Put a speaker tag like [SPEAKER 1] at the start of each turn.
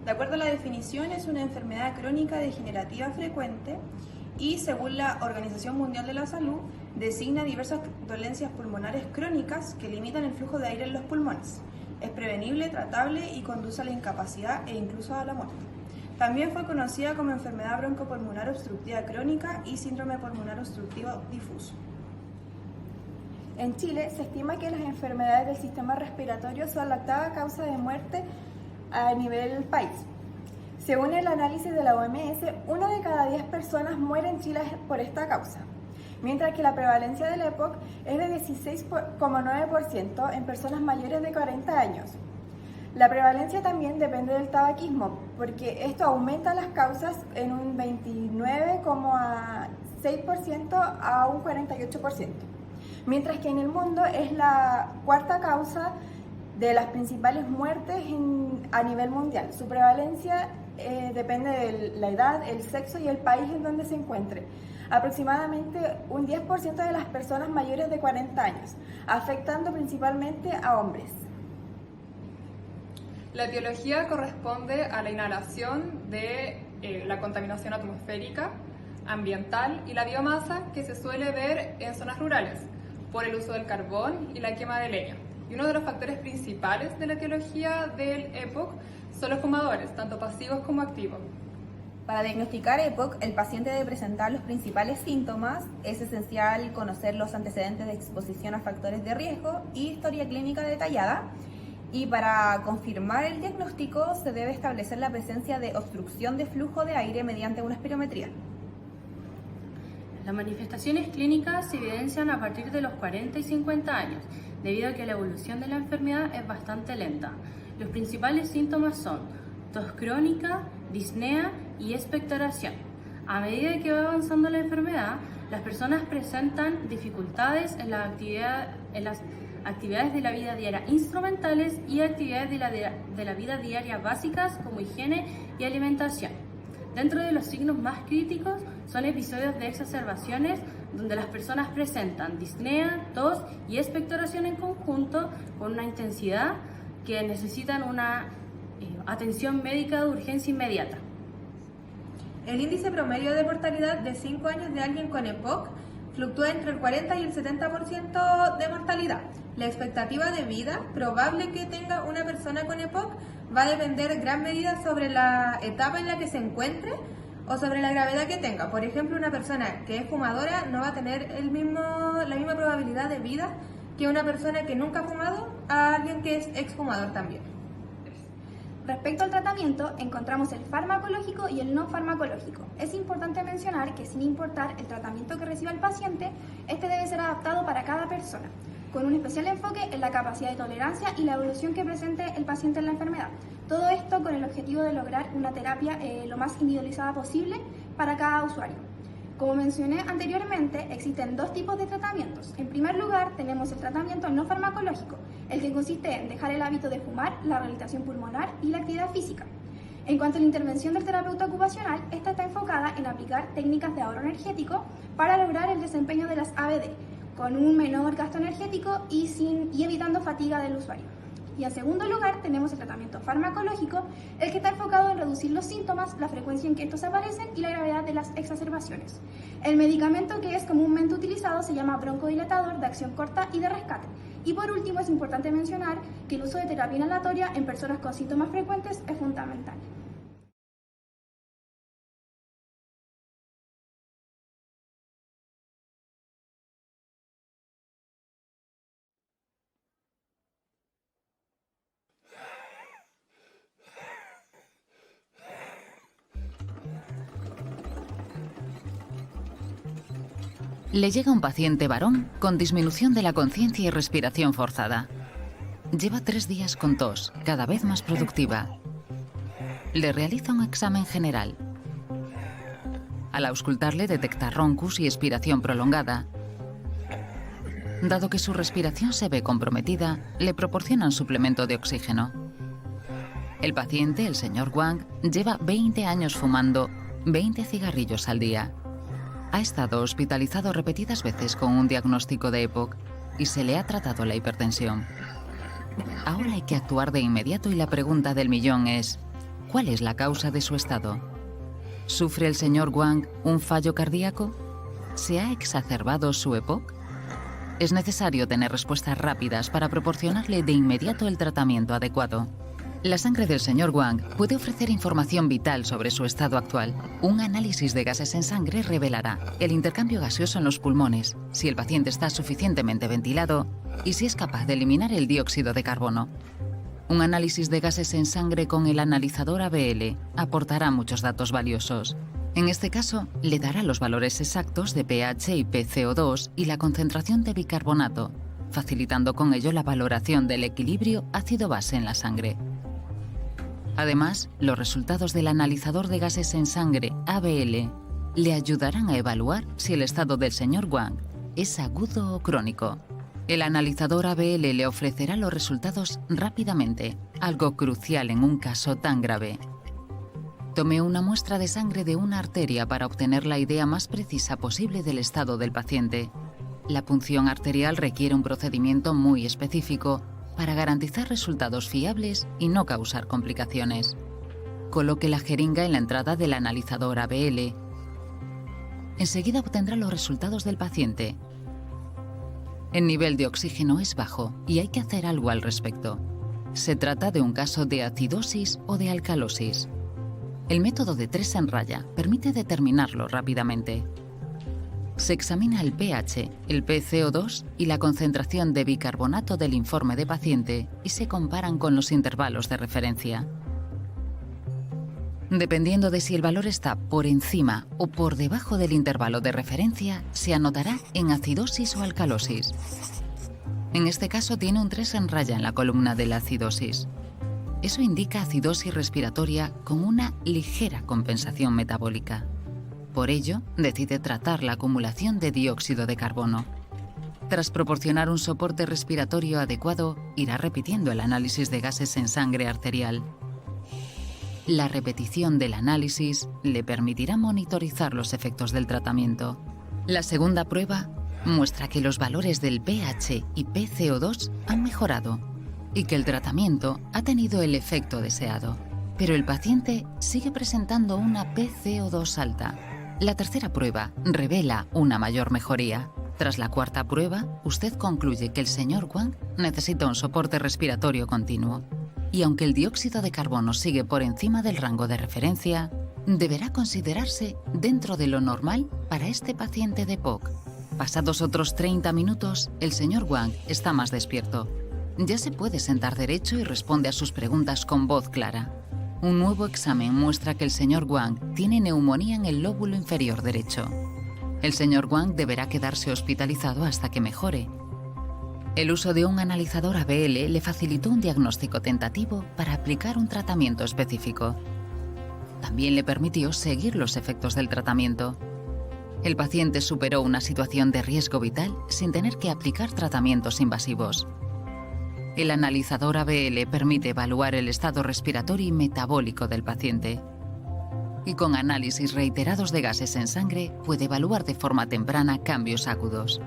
[SPEAKER 1] De acuerdo a la definición, es una enfermedad crónica degenerativa frecuente y, según la Organización Mundial de la Salud, designa diversas dolencias pulmonares crónicas que limitan el flujo de aire en los pulmones. Es prevenible, tratable y conduce a la incapacidad e incluso a la muerte. También fue conocida como enfermedad broncopulmonar obstructiva crónica y síndrome pulmonar obstructivo difuso.
[SPEAKER 2] En Chile se estima que las enfermedades del sistema respiratorio son la octava causa de muerte a nivel del país. Según el análisis de la OMS, 1 de cada 10 personas muere en Chile por esta causa, mientras que la prevalencia del EPOC es de 16,9% en personas mayores de 40 años. La prevalencia también depende del tabaquismo, porque esto aumenta las causas en un 29,6% a un 48%, mientras que en el mundo es la cuarta causa de las principales muertes a nivel mundial. Su prevalencia depende de la edad, el sexo y el país en donde se encuentre. Aproximadamente un 10% de las personas mayores de 40 años, afectando principalmente a hombres.
[SPEAKER 3] La etiología corresponde a la inhalación de la contaminación atmosférica, ambiental y la biomasa que se suele ver en zonas rurales por el uso del carbón y la quema de leña. Y uno de los factores principales de la etiología del EPOC son los fumadores, tanto pasivos como activos.
[SPEAKER 4] Para diagnosticar EPOC, el paciente debe presentar los principales síntomas. Es esencial conocer los antecedentes de exposición a factores de riesgo y historia clínica detallada. Y para confirmar el diagnóstico se debe establecer la presencia de obstrucción de flujo de aire mediante una espirometría.
[SPEAKER 5] Las manifestaciones clínicas se evidencian a partir de los 40 y 50 años, debido a que la evolución de la enfermedad es bastante lenta. Los principales síntomas son tos crónica, disnea y expectoración. A medida que va avanzando la enfermedad, las personas presentan dificultades en las actividades de la vida diaria instrumentales y actividades de la vida diaria básicas como higiene y alimentación. Dentro de los signos más críticos son episodios de exacerbaciones donde las personas presentan disnea, tos y expectoración en conjunto con una intensidad que necesitan una atención médica de urgencia inmediata.
[SPEAKER 1] El índice promedio de mortalidad de 5 años de alguien con EPOC fluctúa entre el 40 y el 70% de mortalidad. La expectativa de vida probable que tenga una persona con EPOC va a depender en gran medida sobre la etapa en la que se encuentre o sobre la gravedad que tenga. Por ejemplo, una persona que es fumadora no va a tener la misma probabilidad de vida que una persona que nunca ha fumado a alguien que es exfumador también.
[SPEAKER 6] Respecto al tratamiento, encontramos el farmacológico y el no farmacológico. Es importante mencionar que sin importar el tratamiento que reciba el paciente, este debe ser adaptado para cada persona, con un especial enfoque en la capacidad de tolerancia y la evolución que presente el paciente en la enfermedad. Todo esto con el objetivo de lograr una terapia lo más individualizada posible para cada usuario. Como mencioné anteriormente, existen dos tipos de tratamientos. En primer lugar, tenemos el tratamiento no farmacológico, el que consiste en dejar el hábito de fumar, la rehabilitación pulmonar y la actividad física. En cuanto a la intervención del terapeuta ocupacional, esta está enfocada en aplicar técnicas de ahorro energético para lograr el desempeño de las ABD, con un menor gasto energético y evitando fatiga del usuario. Y en segundo lugar tenemos el tratamiento farmacológico, el que está enfocado en reducir los síntomas, la frecuencia en que estos aparecen y la gravedad de las exacerbaciones. El medicamento que es comúnmente utilizado se llama broncodilatador de acción corta y de rescate. Y por último es importante mencionar que el uso de terapia inhalatoria en personas con síntomas frecuentes es fundamental.
[SPEAKER 7] Le llega un paciente varón con disminución de la conciencia y respiración forzada. Lleva 3 días con tos, cada vez más productiva. Le realiza un examen general. Al auscultarle detecta roncus y expiración prolongada. Dado que su respiración se ve comprometida, le proporcionan suplemento de oxígeno. El paciente, el señor Wang, lleva 20 años fumando 20 cigarrillos al día. Ha estado hospitalizado repetidas veces con un diagnóstico de EPOC y se le ha tratado la hipertensión. Ahora hay que actuar de inmediato y la pregunta del millón es: ¿Cuál es la causa de su estado? ¿Sufre el señor Wang un fallo cardíaco? ¿Se ha exacerbado su EPOC? Es necesario tener respuestas rápidas para proporcionarle de inmediato el tratamiento adecuado. La sangre del señor Wang puede ofrecer información vital sobre su estado actual. Un análisis de gases en sangre revelará el intercambio gaseoso en los pulmones, si el paciente está suficientemente ventilado y si es capaz de eliminar el dióxido de carbono. Un análisis de gases en sangre con el analizador ABL aportará muchos datos valiosos. En este caso, le dará los valores exactos de pH y PCO2 y la concentración de bicarbonato, facilitando con ello la valoración del equilibrio ácido-base en la sangre. Además, los resultados del analizador de gases en sangre ABL le ayudarán a evaluar si el estado del señor Wang es agudo o crónico. El analizador ABL le ofrecerá los resultados rápidamente, algo crucial en un caso tan grave. Tome una muestra de sangre de una arteria para obtener la idea más precisa posible del estado del paciente. La punción arterial requiere un procedimiento muy específico para garantizar resultados fiables y no causar complicaciones. Coloque la jeringa en la entrada del analizador ABL. Enseguida obtendrá los resultados del paciente. El nivel de oxígeno es bajo y hay que hacer algo al respecto. Se trata de un caso de acidosis o de alcalosis. El método de 3 en raya permite determinarlo rápidamente. Se examina el pH, el PCO2 y la concentración de bicarbonato del informe de paciente y se comparan con los intervalos de referencia. Dependiendo de si el valor está por encima o por debajo del intervalo de referencia, se anotará en acidosis o alcalosis. En este caso tiene un 3 en raya en la columna de la acidosis. Eso indica acidosis respiratoria con una ligera compensación metabólica. Por ello, decide tratar la acumulación de dióxido de carbono. Tras proporcionar un soporte respiratorio adecuado, irá repitiendo el análisis de gases en sangre arterial. La repetición del análisis le permitirá monitorizar los efectos del tratamiento. La segunda prueba muestra que los valores del pH y PCO2 han mejorado y que el tratamiento ha tenido el efecto deseado. Pero el paciente sigue presentando una PCO2 alta. La tercera prueba revela una mayor mejoría. Tras la cuarta prueba, usted concluye que el señor Wang necesita un soporte respiratorio continuo. Y aunque el dióxido de carbono sigue por encima del rango de referencia, deberá considerarse dentro de lo normal para este paciente de EPOC. Pasados otros 30 minutos, el señor Wang está más despierto. Ya se puede sentar derecho y responde a sus preguntas con voz clara. Un nuevo examen muestra que el señor Wang tiene neumonía en el lóbulo inferior derecho. El señor Wang deberá quedarse hospitalizado hasta que mejore. El uso de un analizador ABL le facilitó un diagnóstico tentativo para aplicar un tratamiento específico. También le permitió seguir los efectos del tratamiento. El paciente superó una situación de riesgo vital sin tener que aplicar tratamientos invasivos. El analizador ABL permite evaluar el estado respiratorio y metabólico del paciente. Y con análisis reiterados de gases en sangre puede evaluar de forma temprana cambios agudos.